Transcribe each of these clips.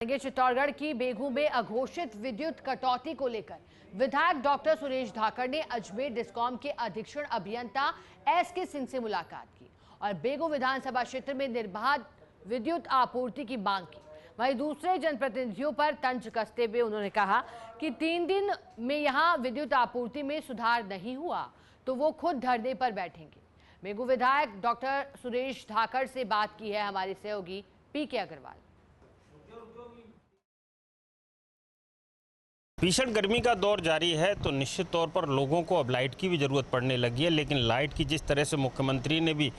चित्तौड़गढ़ की बेगू में अघोषित विद्युत कटौती को लेकर विधायक डॉक्टर सुरेश धाकड़ ने अजमेर डिस्कॉम के अधीक्षण अभियंता एसके सिंह से मुलाकात की और बेगू विधानसभा क्षेत्र में निर्बाध विद्युत आपूर्ति की मांग की। वहीं दूसरे जनप्रतिनिधियों पर तंज कसते हुए उन्होंने कहा कि 3 दिन में यहां विद्युत आपूर्ति में सुधार नहीं हुआ तो वो खुद धरने पर बैठेंगे। बेगू विधायक डॉक्टर सुरेश धाकड़ से बात की है हमारे सहयोगी पीके अग्रवाल। भीषण गर्मी का दौर जारी है तो निश्चित तौर पर लोगों को अब लाइट की भी ज़रूरत पड़ने लगी है, लेकिन लाइट की जिस तरह से मुख्यमंत्री ने भी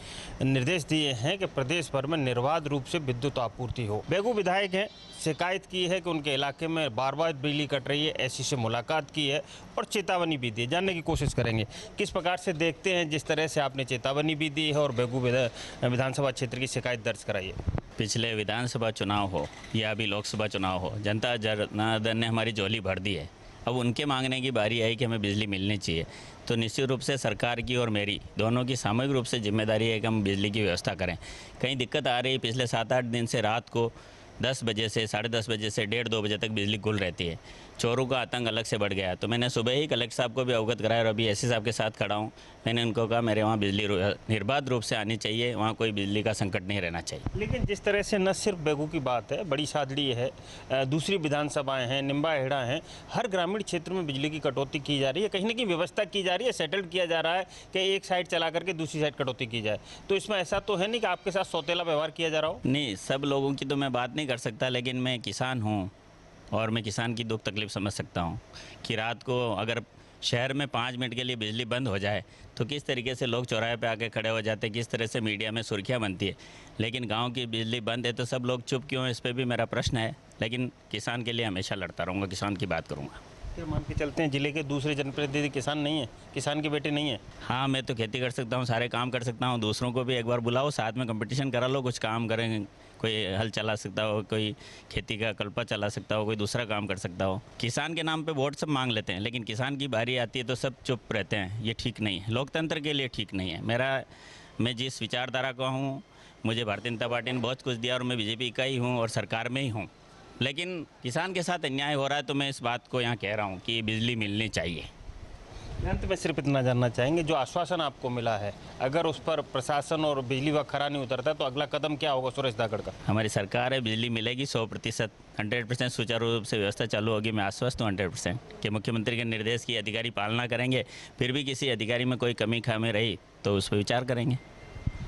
निर्देश दिए हैं कि प्रदेश भर में निर्बाध रूप से विद्युत आपूर्ति हो। बेगू विधायक हैं, शिकायत की है कि उनके इलाके में बार बार बिजली कट रही है, ऐसी से मुलाकात की है और चेतावनी भी दी है। जानने की कोशिश करेंगे किस प्रकार से देखते हैं जिस तरह से आपने चेतावनी भी दी है और बेगू विधानसभा क्षेत्र की शिकायत दर्ज कराई है। पिछले विधानसभा चुनाव हो या अभी लोकसभा चुनाव हो, जनता जनार्दन ने हमारी झोली भर दी है। अब उनके मांगने की बारी आई कि हमें बिजली मिलनी चाहिए, तो निश्चित रूप से सरकार की और मेरी दोनों की सामूहिक रूप से जिम्मेदारी है कि हम बिजली की व्यवस्था करें। कहीं दिक्कत आ रही है, पिछले 7-8 दिन से रात को 10 बजे से 10:30 बजे से 1:30-2 बजे तक बिजली गुल रहती है। चोरों का आतंक अलग से बढ़ गया। तो मैंने सुबह ही कलेक्टर साहब को भी अवगत कराया और अभी एससी साहब के साथ खड़ा हूँ। मैंने उनको कहा मेरे वहाँ बिजली निर्बाध रूप से आनी चाहिए, वहाँ कोई बिजली का संकट नहीं रहना चाहिए। लेकिन जिस तरह से न सिर्फ बेगू की बात है, बड़ी सादड़ी है, दूसरी विधानसभाएं हैं, निम्बाहेड़ा हैं, हर ग्रामीण क्षेत्र में बिजली की कटौती की जा रही है। कहीं ना कहीं व्यवस्था की जा रही है, सेटल्ड किया जा रहा है कि एक साइड चला करके दूसरी साइड कटौती की जाए। तो इसमें ऐसा तो है नहीं कि आपके साथ सौतेला व्यवहार किया जा रहा हो? नहीं, सब लोगों की तो मैं बात नहीं कर सकता, लेकिन मैं किसान हूँ और मैं किसान की दुख तकलीफ समझ सकता हूँ कि रात को अगर शहर में 5 मिनट के लिए बिजली बंद हो जाए तो किस तरीके से लोग चौराहे पे आके खड़े हो जाते हैं, किस तरह से मीडिया में सुर्खियाँ बनती है। लेकिन गांव की बिजली बंद है तो सब लोग चुप क्यों हैं, इस पर भी मेरा प्रश्न है। लेकिन किसान के लिए हमेशा लड़ता रहूँगा, किसान की बात करूँगा। फिर मान के चलते हैं जिले के दूसरे जनप्रतिनिधि किसान नहीं है, किसान के बेटे नहीं है? हाँ, मैं तो खेती कर सकता हूँ, सारे काम कर सकता हूँ। दूसरों को भी एक बार बुलाओ, साथ में कंपटीशन करा लो, कुछ काम करेंगे। कोई हल चला सकता हो, कोई खेती का कल्पा चला सकता हो, कोई दूसरा काम कर सकता हो। किसान के नाम पे वोट सब मांग लेते हैं, लेकिन किसान की बारी आती है तो सब चुप रहते हैं। ये ठीक नहीं है, लोकतंत्र के लिए ठीक नहीं है। मैं जिस विचारधारा का हूँ, मुझे भारतीय जनता पार्टी ने बहुत कुछ दिया और मैं बीजेपी का ही हूँ और सरकार में ही हूँ, लेकिन किसान के साथ अन्याय हो रहा है तो मैं इस बात को यहाँ कह रहा हूँ कि बिजली मिलनी चाहिए। अंत में सिर्फ इतना जानना चाहेंगे, जो आश्वासन आपको मिला है, अगर उस पर प्रशासन और बिजली व खरा नहीं उतरता तो अगला कदम क्या होगा सुरेश धाकड़ का? हमारी सरकार है, बिजली मिलेगी 100%, 100% सुचारू रूप से व्यवस्था चालू होगी। मैं आश्वस्त हूँ 100% कि मुख्यमंत्री के निर्देश की अधिकारी पालना करेंगे। फिर भी किसी अधिकारी में कोई कमी खामी रही तो उस पर विचार करेंगे।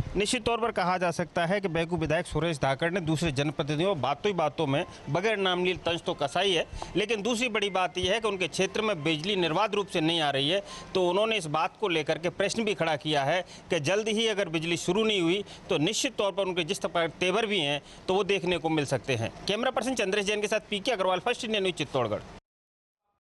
निश्चित तौर पर कहा जा सकता है कि बेगू विधायक सुरेश धाकड़ ने दूसरे जनप्रतिनिधियों बातों में बगैर नाम लिए तंज तो कसाई है, लेकिन दूसरी बड़ी बात यह है कि उनके क्षेत्र में बिजली निर्बाध रूप से नहीं आ रही है। तो उन्होंने इस बात को लेकर के प्रश्न भी खड़ा किया है कि जल्द ही अगर बिजली शुरू नहीं हुई तो निश्चित तौर पर उनके जिस तरह तेवर भी हैं तो वो देखने को मिल सकते हैं। कैमरा पर्सन चंद्रेश जैन के साथ PK Agarwal, First India News, Chittorgarh.